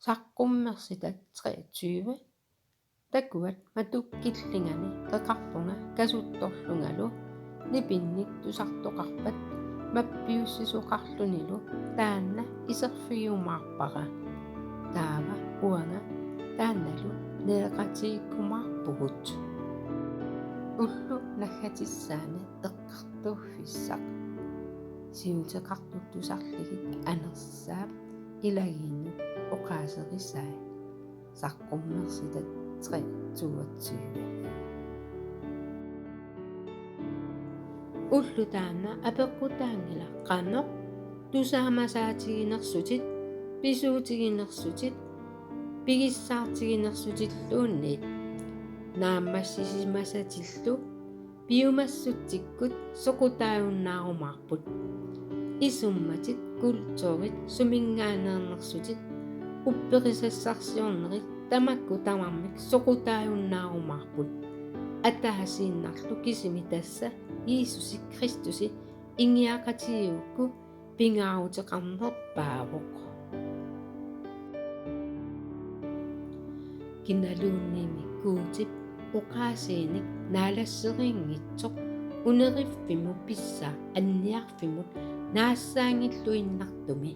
Saqqummерсита 23 такуат матуккиллингани qeqarpunga kasuttorlungalu nipinnik tusartoqarpat mappiussisuqarlunilu taanna iserfiumaarpara taava uanga taannalu neeqatiikkumaarpugut ullu naggatissaana eqqartuuffissaq siuteqartut tusarligit anersaap ilagiinnut oqaaserissaai saqqummersita 23 ullu taanna apeqqutaangila qanoq tusaamasaatiginersutit pisuutiginersutit pigissaartiginersutilluunniit naammassisimasatillu piumassuttikkut soqutaajunnaarumаарput isummatit kultuurit sumingaaneernersutit uppeqisassarsiornerit tamakku tamarmik soqutaajunnaarumаарput ataasiinnarlu kisimi tassa Jeesusi Kristusi ingiaqatigiukku pingaaruteqarnerpaavoq kinaluunniimi kuutip uqaasiinik naalasseriingitsoq uneriffimu pissaa anniarfimut naassaangilluinnartumi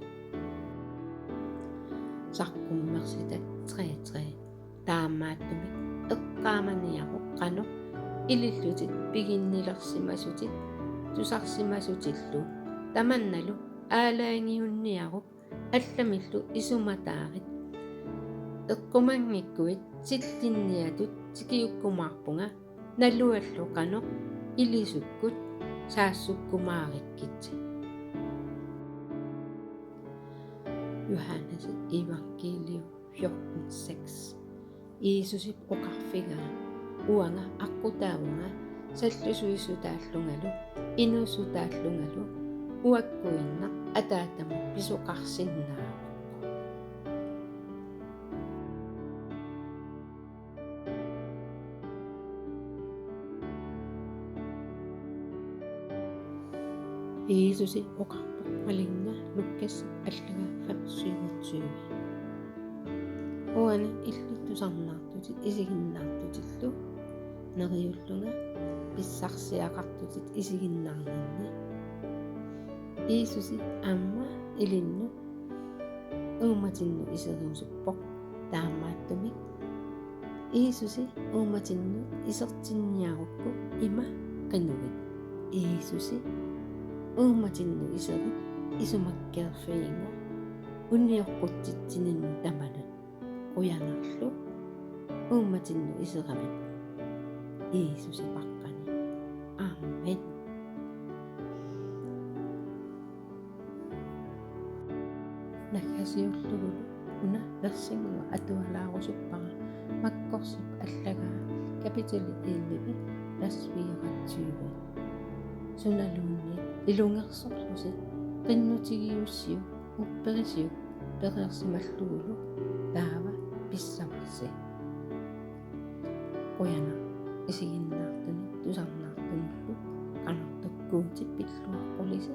saqqummersita 33 taammaattumik eqqaamaniaruq qanoq ilillutit piginnilersimasutit tusarsimasutillu tamannalu aalaangiunniaruq allamillu isumataarit eqqumangikkuit sillinniatut sikiukkumaarpunga naluallu qanoq ilisukkut saassukkumaarikkit Johannes evankelium 14:6 Jeesusi oqarfigaa uanga aqqutaavunga sallusuisutaallungalu inusutaallungalu uakkuinnaq ataatamu pisuqarsinnaaruq Jeesusi oqarpuq malinga Lukas allaga 27 uani illittusarnaartutit isiginnaartutillu neriullunga pissarsiaqartutit isiginnaarninni Jeesusi amma ilinnu uumatinnu iseriusuppoq taammaattumik Jeesusi uumatinnu isertinniarukku ima qinugit Jeesusi uumatinnu iserit isumakkeerfiinga unniorquttitsininnu tamanut quyanarlu uumatinnu iseramit Jeesusi paqqani Amen Nakkasiullugulu una versinguga atualaarusuppara makkorsip allagaa kapituli 11 vers 24 sunaluunni ilungersorlusi qinnutigiussiu upperisiu pereersimallugulu taava pissamarsi quyana isiginnaartuni tusarnaartunullu qanartukkuuti pilluarqulisi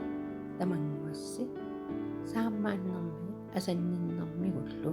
tamanguassi saammaannermi asanninnermigullu